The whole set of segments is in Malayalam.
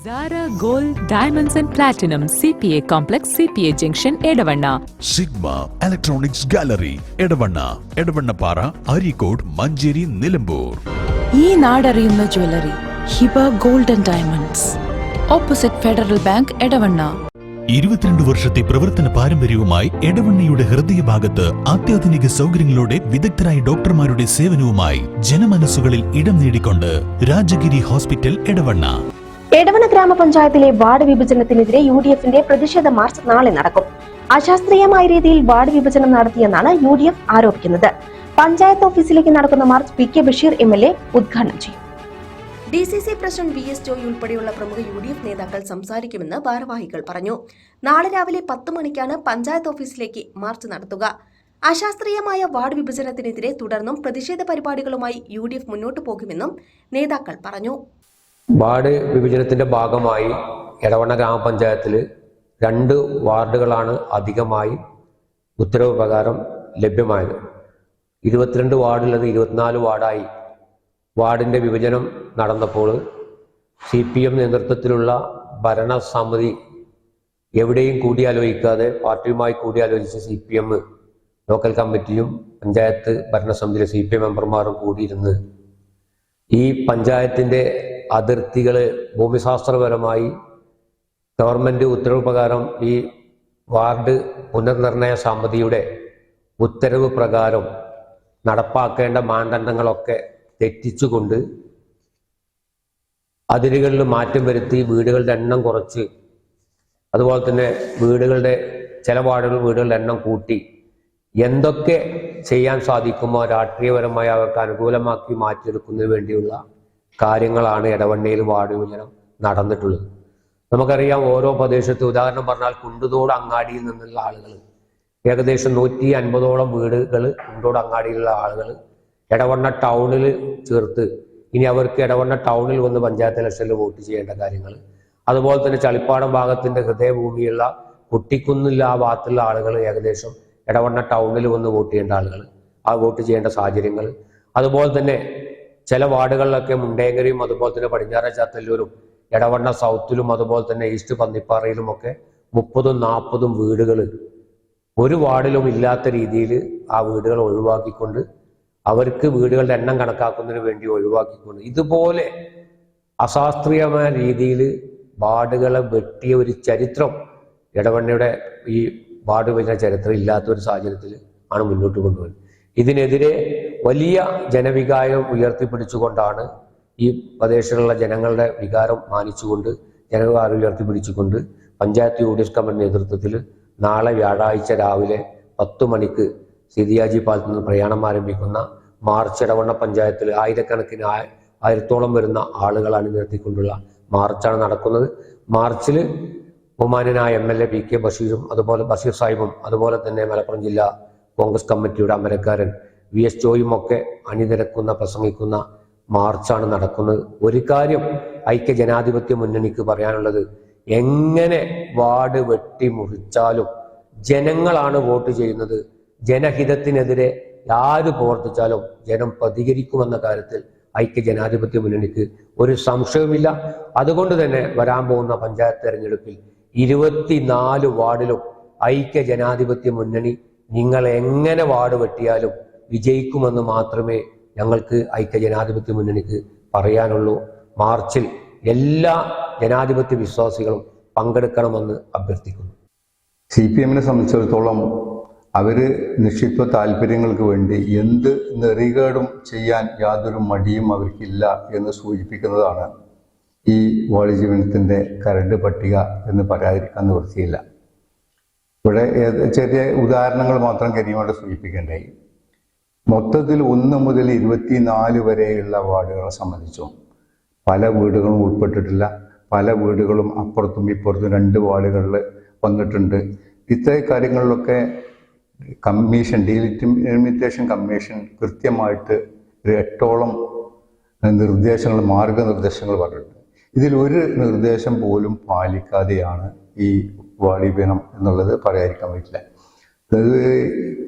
Zara Gold Diamonds and Platinum CPA Complex CPA Junction Edavanna Sigma Electronics Gallery Edavannappara Areekode Manjeri Nilambur ഈ നാടറിയുന്ന jewellery Hiba gold and diamonds opposite Federal Bank Edavanna 22 വർഷത്തെ പ്രവർത്തന പാരമ്പര്യവുമായി എടവണ്ണയുടെ ഹൃദയഭാഗത്ത് അത്യാധുനിക സൗകര്യങ്ങളോടെ വിദഗ്ധരായ ഡോക്ടർമാരുടെ സേവനവുമായി ജനമനസ്സുകളിൽ ഇടം നേടിക്കൊണ്ട് രാജഗിരി ഹോസ്പിറ്റൽ എടവണ്ണ. എടവണ്ണ ഗ്രാമപഞ്ചായത്തിലെ വാർഡ് വിഭജനത്തിനെതിരെ UDFന്റെ പ്രതിഷേധ മാർച്ച് നാളെ നടക്കും. അശാസ്ത്രീയമായ രീതിയിൽ വാർഡ് വിഭജനം നടത്തിയെന്നാണ് UDF ആരോപിക്കുന്നത്. പഞ്ചായത്ത് ഓഫീസിലേക്ക് നടക്കുന്ന മാർച്ച് PK ബഷീർ MLA ഉദ്ഘാടനം ചെയ്യും. DCC പ്രസിഡന്റ് VS ജോയി ഉൾപ്പെടെയുള്ള പ്രമുഖ UDF നേതാക്കൾ സംസാരിക്കുമെന്ന് ഭാരവാഹികൾ പറഞ്ഞു. നാളെ രാവിലെ 10 മണിക്കാണ് പഞ്ചായത്ത് ഓഫീസിലേക്ക് മാർച്ച് നടത്തുക. അശാസ്ത്രീയമായ വാർഡ് വിഭജനത്തിനെതിരെ തുടർന്നും പ്രതിഷേധ പരിപാടികളുമായി UDF മുന്നോട്ടു പോകുമെന്നും നേതാക്കൾ പറഞ്ഞു. വാർഡ് വിഭജനത്തിന്റെ ഭാഗമായി എടവണ്ണ ഗ്രാമപഞ്ചായത്തിൽ 2 വാർഡുകളാണ് അധികമായി ഉത്തരവ് പ്രകാരം ലഭ്യമായത്. 22 വാർഡുള്ളത് 24 വാർഡായി. വാർഡിന്റെ വിഭജനം നടന്നപ്പോൾ CPM നേതൃത്വത്തിലുള്ള ഭരണസമിതി എവിടെയും കൂടിയാലോചിക്കാതെ പാർട്ടിയുമായി കൂടിയാലോചിച്ച് CPM ലോക്കൽ കമ്മിറ്റിയും പഞ്ചായത്ത് ഭരണസമിതിയിലെ CPM മെമ്പർമാരും കൂടിയിരുന്ന് ഈ പഞ്ചായത്തിന്റെ അതിർത്തികൾ ഭൂമിശാസ്ത്രപരമായി ഗവൺമെന്റ് ഉത്തരവ് പ്രകാരം ഈ വാർഡ് പുനർനിർണയ സമിതിയുടെ ഉത്തരവ് പ്രകാരം നടപ്പാക്കേണ്ട മാനദണ്ഡങ്ങളൊക്കെ തെറ്റിച്ചുകൊണ്ട് അതിരുകളിൽ മാറ്റം വരുത്തി വീടുകളുടെ എണ്ണം കുറച്ച്, അതുപോലെ തന്നെ ചില വീടുകളുടെ എണ്ണം കൂട്ടി എന്തൊക്കെ ചെയ്യാൻ സാധിക്കുമോ രാഷ്ട്രീയപരമായി അവർക്ക് അനുകൂലമാക്കി മാറ്റിയെടുക്കുന്നതിന് വേണ്ടിയുള്ള കാര്യങ്ങളാണ് എടവണ്ണയിൽ വാർഡ് വിഭജനം നടന്നിട്ടുള്ളത്. നമുക്കറിയാം, ഓരോ പ്രദേശത്ത് ഉദാഹരണം പറഞ്ഞാൽ കുണ്ടുതോട് അങ്ങാടിയിൽ നിന്നുള്ള ആളുകൾ ഏകദേശം 150ഓളം വീടുകൾ കുണ്ടോട് അങ്ങാടിയിലുള്ള ആളുകൾ എടവണ്ണ ടൗണിൽ ചേർത്ത് ഇനി അവർക്ക് എടവണ്ണ ടൗണിൽ വന്ന് പഞ്ചായത്ത് ഇലക്ഷനിൽ വോട്ട് ചെയ്യേണ്ട കാര്യങ്ങൾ, അതുപോലെ തന്നെ ചളിപ്പാടം ഭാഗത്തിന്റെ ഹൃദയഭൂമിയുള്ള കുട്ടിക്കുന്നില്ല ആ ഭാഗത്തുള്ള ആളുകൾ ഏകദേശം എടവണ്ണ ടൗണിൽ വന്ന് വോട്ട് ചെയ്യേണ്ട ആളുകൾ ആ വോട്ട് ചെയ്യേണ്ട സാഹചര്യങ്ങൾ, അതുപോലെ തന്നെ ചില വാർഡുകളിലൊക്കെ മുണ്ടേങ്കരയും അതുപോലെ തന്നെ പടിഞ്ഞാറ ചാത്തല്ലൂരും എടവണ്ണ സൗത്തിലും അതുപോലെ തന്നെ ഈസ്റ്റ് പന്നിപ്പാറയിലും ഒക്കെ 30-40 വീടുകൾ ഒരു വാർഡിലും ഇല്ലാത്ത രീതിയിൽ ആ വീടുകൾ ഒഴിവാക്കിക്കൊണ്ട് അവർക്ക് വീടുകളുടെ എണ്ണം കണക്കാക്കുന്നതിന് വേണ്ടി ഒഴിവാക്കിക്കൊണ്ട് ഇതുപോലെ അശാസ്ത്രീയമായ രീതിയിൽ വാർഡുകളെ വെട്ടിയ ഒരു ചരിത്രം എടവണ്ണയുടെ ഈ വാർഡ് വിഭജന ചരിത്രം ഇല്ലാത്ത ഒരു സാഹചര്യത്തിൽ ആണ് മുന്നോട്ട് കൊണ്ടുപോകുന്നത്. ഇതിനെതിരെ വലിയ ജനവികാരം ഉയർത്തിപ്പിടിച്ചുകൊണ്ടാണ് ഈ പ്രദേശത്തുള്ള ജനങ്ങളുടെ വികാരം മാനിച്ചുകൊണ്ട് ജനവികാരം ഉയർത്തിപ്പിടിച്ചുകൊണ്ട് പഞ്ചായത്ത് UDF കമ്മിറ്റി നേതൃത്വത്തിൽ നാളെ വ്യാഴാഴ്ച രാവിലെ 10 മണിക്ക് സിദിയാജി പാലത്തിൽ നിന്ന് പ്രയാണം ആരംഭിക്കുന്ന മാർച്ച് എടവണ്ണ പഞ്ചായത്തിൽ ആയിരക്കണക്കിന് 1000ഓളം വരുന്ന ആളുകൾ അണിനിരത്തിക്കൊണ്ടുള്ള മാർച്ചാണ് നടക്കുന്നത്. മാർച്ചിൽ ബഹുമാന്യനായ MLA PK ബഷീറും അതുപോലെ ബഷീർ സാഹിബും അതുപോലെ തന്നെ മലപ്പുറം ജില്ലാ കോൺഗ്രസ് കമ്മിറ്റിയുടെ അമരക്കാരൻ VS ജോയും ഒക്കെ അണിനിരക്കുന്ന പ്രസംഗിക്കുന്ന മാർച്ചാണ് നടക്കുന്നത്. ഒരു കാര്യം ഐക്യ ജനാധിപത്യ മുന്നണിക്ക് പറയാനുള്ളത്, എങ്ങനെ വാർഡ് വെട്ടിമുറിച്ചാലും ജനങ്ങളാണ് വോട്ട് ചെയ്യുന്നത്. ജനഹിതത്തിനെതിരെ ആര് പ്രവർത്തിച്ചാലും ജനം പ്രതികരിക്കുമെന്ന കാര്യത്തിൽ ഐക്യ ജനാധിപത്യ മുന്നണിക്ക് ഒരു സംശയവുമില്ല. അതുകൊണ്ട് തന്നെ വരാൻ പോകുന്ന പഞ്ചായത്ത് തെരഞ്ഞെടുപ്പിൽ 24 വാർഡിലും ഐക്യ ജനാധിപത്യ മുന്നണി നിങ്ങൾ എങ്ങനെ വാർഡ് വെട്ടിയാലും വിജയിക്കുമെന്ന് മാത്രമേ ഞങ്ങൾക്ക് ഐക്യ ജനാധിപത്യ മുന്നണിക്ക് പറയാനുള്ളൂ. മാർച്ചിൽ എല്ലാ ജനാധിപത്യ വിശ്വാസികളും പങ്കെടുക്കണമെന്ന് അഭ്യർത്ഥിക്കുന്നു. CPMനെ സംബന്ധിച്ചിടത്തോളം അവർ നിക്ഷിപ്ത താല്പര്യങ്ങൾക്ക് വേണ്ടി എന്ത് നെറികേടും ചെയ്യാൻ യാതൊരു മടിയും അവർക്കില്ല എന്ന് സൂചിപ്പിക്കുന്നതാണ് ഈ വാർഡ് ജീവനത്തിൻ്റെ കരട് പട്ടിക എന്ന് പറയാതിരിക്കാൻ നിവൃത്തിയില്ല. ഇവിടെ ചെറിയ ഉദാഹരണങ്ങൾ മാത്രം കരിയുമായിട്ട് സൂചിപ്പിക്കേണ്ടായി. മൊത്തത്തിൽ 1 മുതൽ 24 വരെയുള്ള വാർഡുകളെ സംബന്ധിച്ചും പല വീടുകളും ഉൾപ്പെട്ടിട്ടില്ല. പല വീടുകളും അപ്പുറത്തും ഇപ്പുറത്തും 2 വാർഡുകളിൽ വന്നിട്ടുണ്ട്. ഇത്തരം കാര്യങ്ങളിലൊക്കെ കമ്മീഷൻ ഡീലിമിറ്റേഷൻ കമ്മീഷൻ കൃത്യമായിട്ട് 8ഓളം മാർഗനിർദ്ദേശങ്ങൾ പറഞ്ഞിട്ടുണ്ട്. ഇതിലൊരു നിർദ്ദേശം പോലും പാലിക്കാതെയാണ് ഈ വാർഡ് വിഭജനം എന്നുള്ളത് പറയാതിരിക്കാൻ പറ്റില്ല. അത്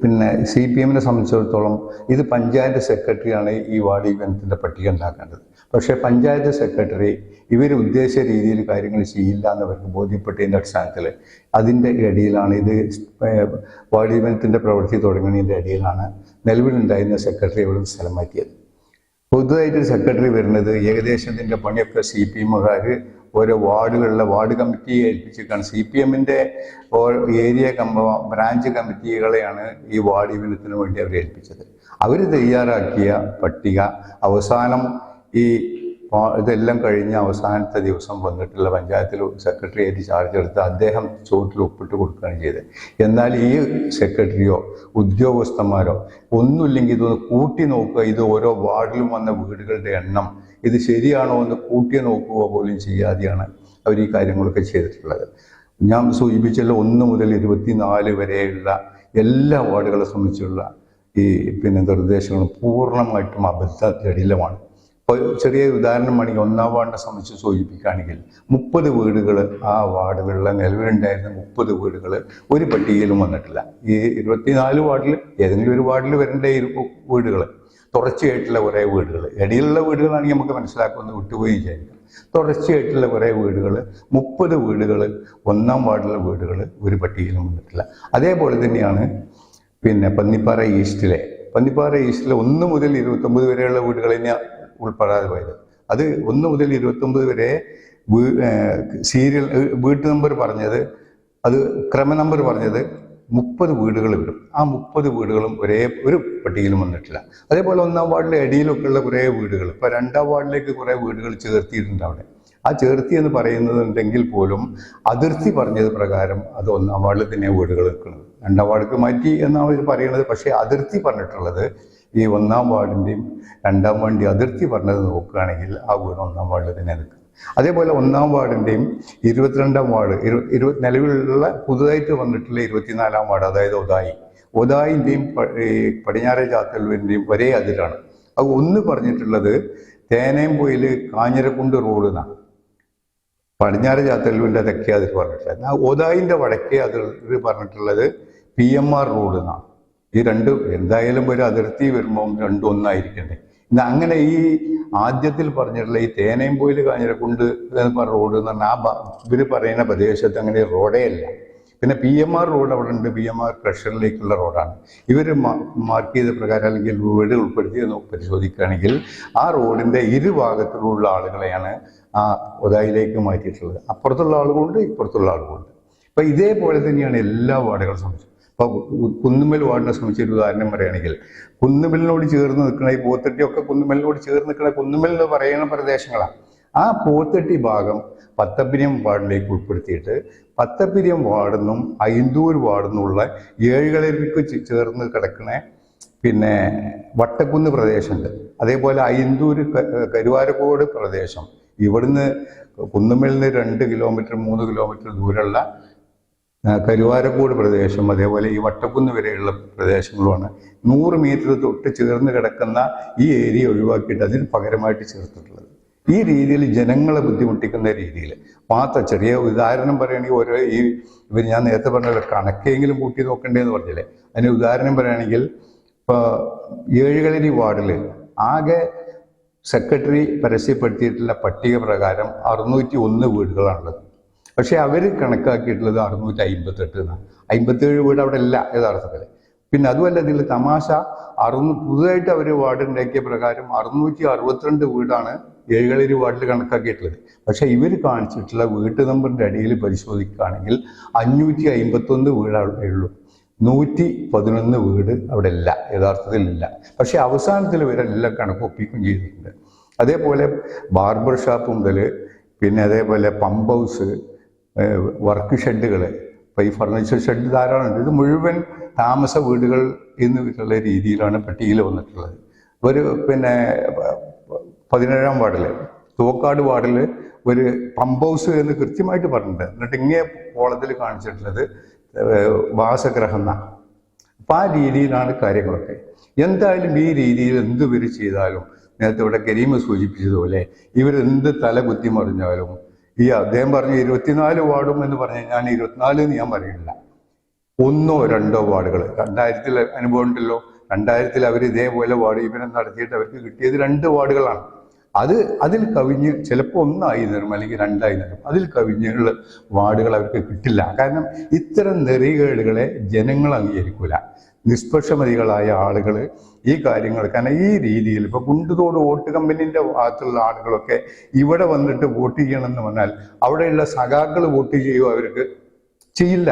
പിന്നെ CPM-നെ സംബന്ധിച്ചിടത്തോളം ഇത് പഞ്ചായത്ത് സെക്രട്ടറിയാണ് ഈ വാർഡ് ഈവൻറ്റിൻ്റെ പട്ടിക ഉണ്ടാക്കേണ്ടത്. പക്ഷേ പഞ്ചായത്ത് സെക്രട്ടറി ഇവർ ഉദ്ദേശിച്ച രീതിയിൽ കാര്യങ്ങൾ ചെയ്യില്ല എന്നവർക്ക് ബോധ്യപ്പെട്ടതിൻ്റെ അടിസ്ഥാനത്തിൽ അതിൻ്റെ ഇടയിലാണ് ഇത് വാർഡ് ഈവൻറ്റിൻ്റെ പ്രവൃത്തി തുടങ്ങുന്നതിൻ്റെ ഇടയിലാണ് നിലവിലുണ്ടായിരുന്ന സെക്രട്ടറി ഇവിടെ സ്ഥലം മാറ്റിയത്. പുതുതായിട്ടൊരു സെക്രട്ടറി വരുന്നത് ഏകദേശം ഇതിൻ്റെ പണിയൊക്കെ CPM-കാർ ഓരോ വാർഡുകളിലെ വാർഡ് കമ്മിറ്റിയെ ഏൽപ്പിച്ചിട്ടാണ്. CPM-ൻ്റെ ഏരിയ ബ്രാഞ്ച് കമ്മിറ്റികളെയാണ് ഈ വാർഡ് ഈവൻറ്റിന് വേണ്ടി അവർ ഏൽപ്പിച്ചത്. അവർ തയ്യാറാക്കിയ പട്ടിക അവസാനം ഈ ഇതെല്ലാം കഴിഞ്ഞ അവസാനത്തെ ദിവസം വന്നിട്ടുള്ള പഞ്ചായത്തിൽ സെക്രട്ടറിയായിട്ട് ചാർജ് എടുത്ത് അദ്ദേഹം ചോട്ടിൽ ഒപ്പിട്ട് കൊടുക്കുകയാണ് ചെയ്തത്. എന്നാൽ ഈ സെക്രട്ടറിയോ ഉദ്യോഗസ്ഥന്മാരോ ഒന്നുമില്ലെങ്കിൽ ഇതൊന്ന് കൂട്ടി നോക്കുക, ഇത് ഓരോ വാർഡിലും വന്ന വീടുകളുടെ എണ്ണം ഇത് ശരിയാണോ എന്ന് കൂട്ടി നോക്കുക പോലും ചെയ്യാതെയാണ് അവർ ഈ കാര്യങ്ങളൊക്കെ ചെയ്തിട്ടുള്ളത്. ഞാൻ സൂചിപ്പിച്ചുള്ള 1 മുതൽ 24 വരെയുള്ള എല്ലാ വാർഡുകളെ സംബന്ധിച്ചുള്ള ഈ നിർദ്ദേശങ്ങളും പൂർണ്ണമായിട്ടും അബദ്ധജടിലമാണ്. ഇപ്പോൾ ചെറിയ ഉദാഹരണമാണെങ്കിൽ 1-ാം വാർഡിനെ സംബന്ധിച്ച് സൂചിപ്പിക്കുകയാണെങ്കിൽ 30 വീടുകൾ ആ വാർഡുകളിലെ നിലവിലുണ്ടായിരുന്ന 30 വീടുകൾ ഒരു പട്ടികയിലും വന്നിട്ടില്ല. ഈ 24 വാർഡിൽ ഏതെങ്കിലും ഒരു വാർഡിൽ വരേണ്ട വീടുകൾ തുടർച്ചയായിട്ടുള്ള കുറേ വീടുകൾ, ഇടയിലുള്ള വീടുകളാണെങ്കിൽ നമുക്ക് മനസ്സിലാക്കുമെന്ന് വിട്ടുപോയി വിചാരിക്കാം. തുടർച്ചയായിട്ടുള്ള കുറേ വീടുകൾ 30 വീടുകൾ 1-ാം വാർഡിലെ വീടുകൾ ഒരു പട്ടികയിലും വന്നിട്ടില്ല. അതേപോലെ തന്നെയാണ് പന്നിപ്പാറ ഈസ്റ്റിലെ 1 മുതൽ 29 വരെയുള്ള വീടുകൾ തന്നെ ഉൾപ്പെടാതെ പോയത്. അത് 1 മുതൽ 29 വരെ സീരിയൽ വീട്ട് നമ്പർ പറഞ്ഞത്, അത് ക്രമ നമ്പർ പറഞ്ഞത് 30 വീടുകൾ വരും. ആ 30 വീടുകളും ഒരു പട്ടികയിലും വന്നിട്ടില്ല. അതേപോലെ 1-ാം വാർഡിലെ ഇടയിലൊക്കെ ഉള്ള കുറേ വീടുകൾ, ഇപ്പോൾ 2-ാം വാർഡിലേക്ക് കുറേ വീടുകൾ ചേർത്തിയിട്ടുണ്ട്. അവിടെ ആ ചേർത്തി എന്ന് പറയുന്നുണ്ടെങ്കിൽ പോലും അതിർത്തി പറഞ്ഞത് പ്രകാരം അത് 1-ാം വാർഡിൽ തന്നെ വീടുകൾ നിൽക്കുന്നത്. 2-ാം വാർഡിലേക്ക് മാറ്റി എന്നാണ് അവർ പറയുന്നത്. പക്ഷേ അതിർത്തി പറഞ്ഞിട്ടുള്ളത് ഈ 1-ാം വാർഡിൻ്റെയും 2-ാം വാർഡിൻ്റെയും അതിർത്തി പറഞ്ഞത് നോക്കുകയാണെങ്കിൽ ആ വീട് 1-ാം വാർഡിൽ തന്നെ നിൽക്കും. അതേപോലെ 1-ാം വാർഡിൻ്റെയും 22-ാം വാർഡ് നിലവിലുള്ള പുതുതായിട്ട് വന്നിട്ടുള്ള 24-ാം വാർഡ്, അതായത് ഒതായിൻ്റെയും പടിഞ്ഞാറേ ചാത്തല്ലൂരിൻ്റെയും ഒരേ അതിരാണ്. അത് ഒന്ന് പറഞ്ഞിട്ടുള്ളത് തേനേംപൊയിൽ കാഞ്ഞിരക്കുണ്ട് റോഡ് എന്നാണ്. പടിഞ്ഞാറ് ചാത്തല്ലൂരിൻ്റെ തെക്കേ അതിർ പറഞ്ഞിട്ടുള്ളത്. ഒതായിൻ്റെ വടക്കേ അതിർ പറഞ്ഞിട്ടുള്ളത് PMR റോഡ് എന്നാണ്. ഈ രണ്ടും എന്തായാലും ഒരു അതിർത്തി വരുമ്പം രണ്ടും ഒന്നായിരിക്കണ്ടേ. അങ്ങനെ ഈ ആദ്യത്തിൽ പറഞ്ഞിട്ടുള്ള ഈ തേനേംപൊയിൽ കാഞ്ഞിരക്കുണ്ട് റോഡ് എന്ന് പറഞ്ഞാൽ ഇവർ പറയുന്ന പ്രദേശത്ത് അങ്ങനെ റോഡേ അല്ല. പിന്നെ PMR റോഡ് അവിടെ ഉണ്ട്. PMR ക്രഷറിലേക്കുള്ള റോഡാണ്. ഇവർ മാർക്ക് ചെയ്ത പ്രകാരം അല്ലെങ്കിൽ വീട് ഉൾപ്പെടുത്തി പരിശോധിക്കുകയാണെങ്കിൽ ആ റോഡിൻ്റെ ഇരുഭാഗത്തിലുള്ള ആളുകളെയാണ് ആ ഒതായിലേക്ക് മാറ്റിയിട്ടുള്ളത്. അപ്പുറത്തുള്ള ആളുകളുണ്ട്, ഇപ്പുറത്തുള്ള ആളുകളുണ്ട്. അപ്പം ഇതേപോലെ തന്നെയാണ് എല്ലാ വാർഡുകളും സംബന്ധിച്ചത്. ഇപ്പോൾ കുന്നുമ്മൽ വാർഡിനെ സംബന്ധിച്ചൊരു ഉദാഹരണം പറയുകയാണെങ്കിൽ കുന്നുമ്മലിനോട് ചേർന്ന് നിൽക്കുന്ന ഈ പോത്തട്ടിയൊക്കെ കുന്നുമ്മലിനോട് ചേർന്ന് നിൽക്കുന്ന കുന്നുമ്മൽ എന്ന് പറയുന്ന പ്രദേശങ്ങളാണ്. ആ പോത്തട്ടി ഭാഗം പത്തപ്പിരിയം വാർഡിലേക്ക് ഉൾപ്പെടുത്തിയിട്ട് പത്തപ്പിരിയം വാർഡിന്നും അയിന്തൂർ വാർഡിന്നുമുള്ള 7 കളരിക്ക് ചേർന്ന് കിടക്കുന്ന വട്ടക്കുന്ന് പ്രദേശമുണ്ട്. അതേപോലെ അയിന്തൂർ കരുവാരക്കോട് പ്രദേശം, ഇവിടുന്ന് കുന്നുമ്മലിൽ നിന്ന് 2 കിലോമീറ്റർ 3 കിലോമീറ്റർ ദൂരമുള്ള കരുവാരക്കോട് പ്രദേശം, അതേപോലെ ഈ വട്ടക്കുന്ന് വരെയുള്ള പ്രദേശങ്ങളുമാണ് 100 മീറ്റർ തൊട്ട് ചേർന്ന് കിടക്കുന്ന ഈ ഏരിയ ഒഴിവാക്കിയിട്ട് അതിന് പകരമായിട്ട് ചേർത്തിട്ടുള്ളത്. ഈ രീതിയിൽ ജനങ്ങളെ ബുദ്ധിമുട്ടിക്കുന്ന രീതിയിൽ മാത്രം ചെറിയ ഉദാഹരണം പറയുകയാണെങ്കിൽ ഇവർ ഞാൻ നേരത്തെ പറഞ്ഞ കണക്കെങ്കിലും കൂട്ടി നോക്കണ്ടേന്ന് പറഞ്ഞില്ലേ, അതിന് ഉദാഹരണം പറയുകയാണെങ്കിൽ ഇപ്പോൾ 7 കളരി വാർഡിൽ ആകെ സെക്രട്ടറി പരസ്യപ്പെടുത്തിയിട്ടുള്ള പട്ടിക പ്രകാരം 601 വീടുകളാണുള്ളത്. പക്ഷേ അവർ കണക്കാക്കിയിട്ടുള്ളത് 658 എന്നാണ്. 57 വീട് അവിടെ ഇല്ല യഥാർത്ഥത്തിൽ. പിന്നെ അതുമല്ല ഇതിൽ തമാശ, പുതുതായിട്ട് അവർ വാർഡ് ഉണ്ടാക്കിയ പ്രകാരം 662 വീടാണ് 7 കളരി വാർഡിൽ കണക്കാക്കിയിട്ടുള്ളത്. പക്ഷേ ഇവർ കാണിച്ചിട്ടുള്ള വീട്ട് നമ്പറിൻ്റെ അടിയിൽ പരിശോധിക്കുകയാണെങ്കിൽ 551 വീട് അവിടെ ഉള്ളൂ. 111 വീട് അവിടെ ഇല്ല, യഥാർത്ഥത്തിൽ ഇല്ല. പക്ഷേ അവസാനത്തിൽ ഇവരെല്ലാം കണക്കൊപ്പിക്കും ചെയ്തിട്ടുണ്ട്. അതേപോലെ ബാർബർ ഷാപ്പ് മുതൽ അതേപോലെ പമ്പ് ഹൗസ്, വർക്ക് ഷെഡുകൾ, ഇപ്പോൾ ഈ ഫർണിച്ചർ ഷെഡ് ധാരാളമുണ്ട്. ഇത് മുഴുവൻ താമസ വീടുകൾ എന്നുള്ള രീതിയിലാണ് പട്ടികയിൽ വന്നിട്ടുള്ളത്. ഒരു 17-ാം വാർഡിൽ തോക്കാട് വാർഡിൽ ഒരു പമ്പ് ഹൗസ് എന്ന് കൃത്യമായിട്ട് പറഞ്ഞിട്ടുണ്ട്. എന്നിട്ട് ഇങ്ങനെ കോളത്തിൽ കാണിച്ചിട്ടുള്ളത് വാസഗ്രഹം എന്നാണ്. അപ്പം ആ രീതിയിലാണ് കാര്യങ്ങളൊക്കെ. എന്തായാലും ഈ രീതിയിൽ എന്ത് ഇവർ ചെയ്താലും, നേരത്തെ ഇവിടെ കരീമ സൂചിപ്പിച്ചതുപോലെ ഇവരെന്ത് തല കുത്തി മറിഞ്ഞാലും, അദ്ദേഹം പറഞ്ഞ 24 വാർഡും എന്ന് പറഞ്ഞാൽ ഞാൻ 24 എന്ന് ഞാൻ പറയില്ല. ഒന്നോ രണ്ടോ വാർഡുകൾ. 2000 അനുഭവം ഉണ്ടല്ലോ. 2000 അവർ ഇതേപോലെ വാർഡ് വിഭജനം നടത്തിയിട്ട് അവർക്ക് കിട്ടിയത് 2 വാർഡുകളാണ്. അതിൽ കവിഞ്ഞ് ചിലപ്പോൾ 1 ആയി തരും, അല്ലെങ്കിൽ 2 ആയി തരും. അതിൽ കവിഞ്ഞുള്ള വാർഡുകൾ അവർക്ക് കിട്ടില്ല. കാരണം ഇത്തരം നെറികേടുകളെ ജനങ്ങൾ അംഗീകരിക്കൂല. നിഷ്പക്ഷമതികളായ ആളുകൾ ഈ കാര്യങ്ങൾ, കാരണം ഈ രീതിയിൽ ഇപ്പൊ കുണ്ടുതോട് വോട്ട് കമ്പനിന്റെ ഭാഗത്തുള്ള ആളുകളൊക്കെ ഇവിടെ വന്നിട്ട് വോട്ട് ചെയ്യണമെന്ന് പറഞ്ഞാൽ അവിടെയുള്ള സഖാക്കൾ വോട്ട് ചെയ്യുമോ? അവർക്ക് ചെയ്യില്ല.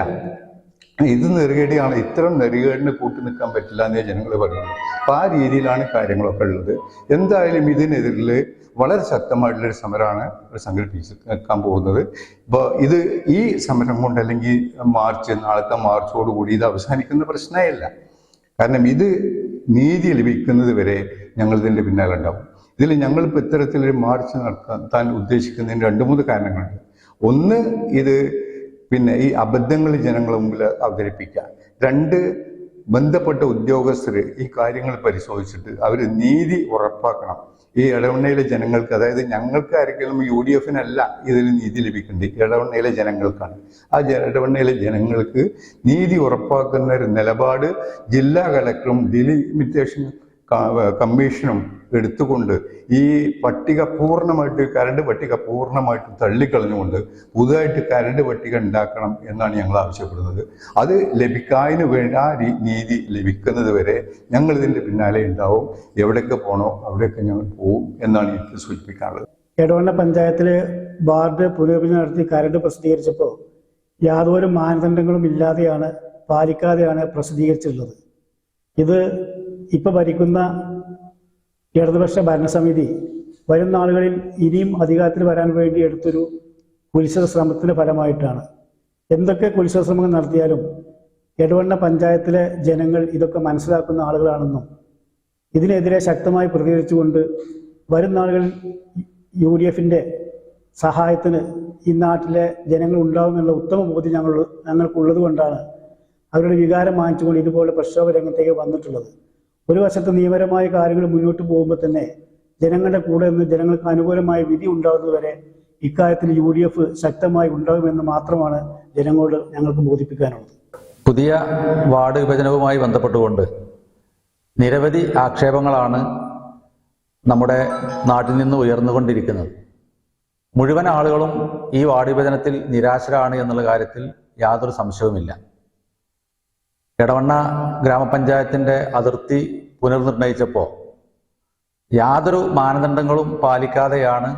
ഇത് നെറുകേടിയാണ്. ഇത്തരം നെറുകേടിന് കൂട്ടി നിൽക്കാൻ പറ്റില്ല എന്നേ ജനങ്ങൾ പറയുന്നു. അപ്പൊ ആ രീതിയിലാണ് കാര്യങ്ങളൊക്കെ ഉള്ളത്. എന്തായാലും ഇതിനെതിരിൽ വളരെ ശക്തമായിട്ടുള്ളൊരു സമരമാണ് സംഘടിപ്പിക്കാൻ പോകുന്നത്. ഇപ്പോൾ ഈ സമരം കൊണ്ട്, അല്ലെങ്കിൽ നാളത്തെ മാർച്ചോടുകൂടി ഇത് അവസാനിക്കുന്ന പ്രശ്നമല്ല. കാരണം ഇത് നീതി ലഭിക്കുന്നത് വരെ ഞങ്ങൾ ഇതിൻ്റെ പിന്നാലെ ഉണ്ടാവും. ഇതിൽ ഞങ്ങളിപ്പോൾ ഇത്തരത്തിലൊരു മാർച്ച് നടത്താൻ ഉദ്ദേശിക്കുന്നതിന് 2-3 കാരണങ്ങളുണ്ട്. ഒന്ന്, ഇത് ഈ അബദ്ധങ്ങൾ ജനങ്ങളുടെ മുമ്പിൽ അവതരിപ്പിക്കുക. 2, ബന്ധപ്പെട്ട ഉദ്യോഗസ്ഥർ ഈ കാര്യങ്ങൾ പരിശോധിച്ചിട്ട് അവർ നീതി ഉറപ്പാക്കണം. ഈ ഇടവണ്ണയിലെ ജനങ്ങൾക്ക്, അതായത് ഞങ്ങൾക്ക് ആരെങ്കിലും UDF-നല്ല ഇതിൽ നീതി ലഭിക്കേണ്ടത്, ഇടവണ്ണയിലെ ജനങ്ങൾക്കാണ്. ആ ഇടവണ്ണയിലെ ജനങ്ങൾക്ക് നീതി ഉറപ്പാക്കുന്ന ഒരു നിലപാട് ജില്ലാ കളക്ടറും ഡിലിമിറ്റേഷൻ കമ്മീഷനും എടുത്തുകൊണ്ട് ഈ പട്ടിക പൂർണ്ണമായിട്ട്, കരട് പട്ടിക പൂർണ്ണമായിട്ട് തള്ളിക്കളഞ്ഞുകൊണ്ട് പുതുതായിട്ട് കരട് പട്ടിക ഉണ്ടാക്കണം എന്നാണ് ഞങ്ങൾ ആവശ്യപ്പെടുന്നത്. അത് ലഭിക്കാതിന് വേണ്ടി ആ നീതി ലഭിക്കുന്നത് വരെ ഞങ്ങൾ ഇതിൻ്റെ പിന്നാലെ ഉണ്ടാവും. എവിടെയൊക്കെ പോകണോ അവിടെയൊക്കെ ഞങ്ങൾ പോവും എന്നാണ് എനിക്ക് സൂചിപ്പിക്കാനുള്ളത്. എടവണ്ണ പഞ്ചായത്തിലെ വാർഡ് പുനർവിഭജനം നടത്തി കരട് പ്രസിദ്ധീകരിച്ചപ്പോൾ യാതൊരു മാനദണ്ഡങ്ങളും പാലിക്കാതെയാണ് പ്രസിദ്ധീകരിച്ചിട്ടുള്ളത്. ഇത് ഇപ്പോൾ ഭരിക്കുന്ന ഇടതുപക്ഷ ഭരണസമിതി വരും നാളുകളിൽ ഇനിയും അധികാരത്തിൽ വരാൻ വേണ്ടി എടുത്തൊരു കുൽസിത ശ്രമത്തിൻ്റെ ഫലമായിട്ടാണ്. എന്തൊക്കെ കുൽസിത ശ്രമങ്ങൾ നടത്തിയാലും എടവണ്ണ പഞ്ചായത്തിലെ ജനങ്ങൾ ഇതൊക്കെ മനസ്സിലാക്കുന്ന ആളുകളാണെന്നും ഇതിനെതിരെ ശക്തമായി പ്രതികരിച്ചുകൊണ്ട് വരും നാളുകളിൽ UDF-ന്റെ സഹായത്തിന് ഈ നാട്ടിലെ ജനങ്ങൾ ഉണ്ടാകുമെന്നുള്ള ഉത്തമ ബോധ്യം ഞങ്ങൾക്കുള്ളത് കൊണ്ടാണ് അവരുടെ വികാരം മാനിച്ചുകൊണ്ട് ഇതുപോലെ പ്രക്ഷോഭ രംഗത്തേക്ക് വന്നിട്ടുള്ളത്. ഒരു വശത്ത് നിയമപരമായ കാര്യങ്ങൾ മുന്നോട്ട് പോകുമ്പോൾ തന്നെ ജനങ്ങളുടെ കൂടെ നിന്ന് ജനങ്ങൾക്ക് അനുകൂലമായ വിധി ഉണ്ടാകുന്നതുവരെ ഇക്കാര്യത്തിൽ UDF ശക്തമായി ഉണ്ടാകുമെന്ന് മാത്രമാണ് ജനങ്ങളോട് ഞങ്ങൾക്ക് ബോധിപ്പിക്കാനുള്ളത്. പുതിയ വാർഡ് വിഭജനവുമായി ബന്ധപ്പെട്ടുകൊണ്ട് നിരവധി ആക്ഷേപങ്ങളാണ് നമ്മുടെ നാട്ടിൽ നിന്ന് ഉയർന്നുകൊണ്ടിരിക്കുന്നത്. മുഴുവൻ ആളുകളും ഈ വാർഡ് വിഭജനത്തിൽ നിരാശരാണ് എന്നുള്ള കാര്യത്തിൽ യാതൊരു സംശയവുമില്ല. എടവണ്ണ ഗ്രാമപഞ്ചായത്തിൻ്റെ അതിർത്തി പുനർനിർണയിച്ചപ്പോൾ യാതൊരു മാനദണ്ഡങ്ങളും പാലിക്കാതെയാണ്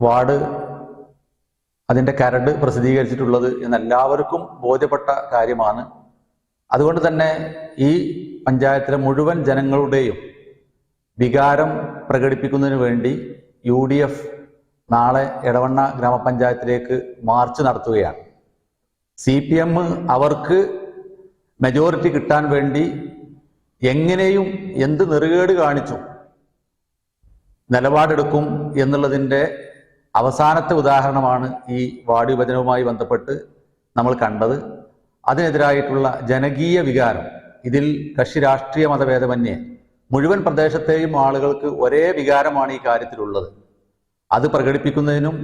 വാർഡ് അതിൻ്റെ കരട് പ്രസിദ്ധീകരിച്ചിട്ടുള്ളത് എന്നെല്ലാവർക്കും ബോധ്യപ്പെട്ട കാര്യമാണ്. അതുകൊണ്ട് തന്നെ ഈ പഞ്ചായത്തിലെ മുഴുവൻ ജനങ്ങളുടെയും വികാരം പ്രകടിപ്പിക്കുന്നതിന് വേണ്ടി UDF നാളെ എടവണ്ണ ഗ്രാമപഞ്ചായത്തിലേക്ക് മാർച്ച് നടത്തുകയാണ്. CPM അവർക്ക് മെജോറിറ്റി കിട്ടാൻ വേണ്ടി എങ്ങനെയും എന്ത് നെറുകേട് കാണിച്ചു നിലപാടെടുക്കും എന്നുള്ളതിൻ്റെ അവസാനത്തെ ഉദാഹരണമാണ് ഈ വാർഡ് വിഭജനവുമായി ബന്ധപ്പെട്ട് നമ്മൾ കണ്ടത്. അതിനെതിരായിട്ടുള്ള ജനകീയ വികാരം, ഇതിൽ കക്ഷി രാഷ്ട്രീയ മതഭേദമന്യേ മുഴുവൻ പ്രദേശത്തെയും ആളുകൾക്ക് ഒരേ വികാരമാണ് ഈ കാര്യത്തിലുള്ളത്. അത് പ്രകടിപ്പിക്കുന്നതിനും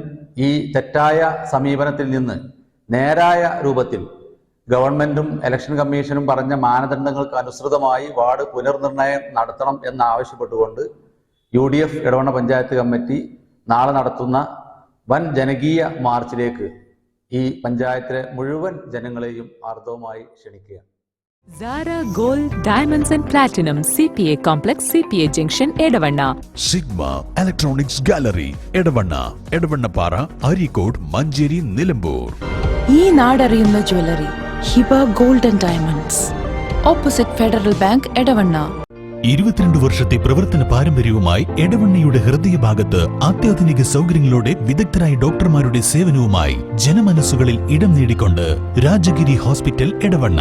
ഈ തെറ്റായ സമീപനത്തിൽ നിന്ന് നേരായ രൂപത്തിൽ ഗവൺമെന്റും ഇലക്ഷൻ കമ്മീഷനും പറഞ്ഞ മാനദണ്ഡങ്ങൾക്ക് അനുസൃതമായി വാർഡ് പുനർനിർണയം നടത്തണം എന്നാവശ്യപ്പെട്ടുകൊണ്ട് UDF എടവണ്ണ പഞ്ചായത്ത് കമ്മിറ്റി നാളെ നടത്തുന്ന വൻ ജനകീയ മാർച്ചിലേക്ക് ഈ പഞ്ചായത്തിലെ മുഴുവൻ ജനങ്ങളെയും ആർദ്രവുമായി ക്ഷണിക്കുകയാണ്. Zara Gold Diamonds and Platinum CPA Complex CPA Junction Edavanna. Sigma Electronics Gallery Edavannappara, Areekode, Manjeri, Nilambur. ഈ നാടറിയുന്ന jewellery Hiba gold and diamonds, opposite Federal Bank, Edavanna. 22 വർഷത്തെ പ്രവർത്തന പാരമ്പര്യവുമായി എടവണ്ണയുടെ ഹൃദയഭാഗത്ത് അത്യാധുനിക സൗകര്യങ്ങളോടെ വിദഗ്ധരായ ഡോക്ടർമാരുടെ സേവനവുമായി ജനമനസ്സുകളിൽ ഇടം നേടിക്കൊണ്ട് രാജഗിരി ഹോസ്പിറ്റൽ, എടവണ്ണ.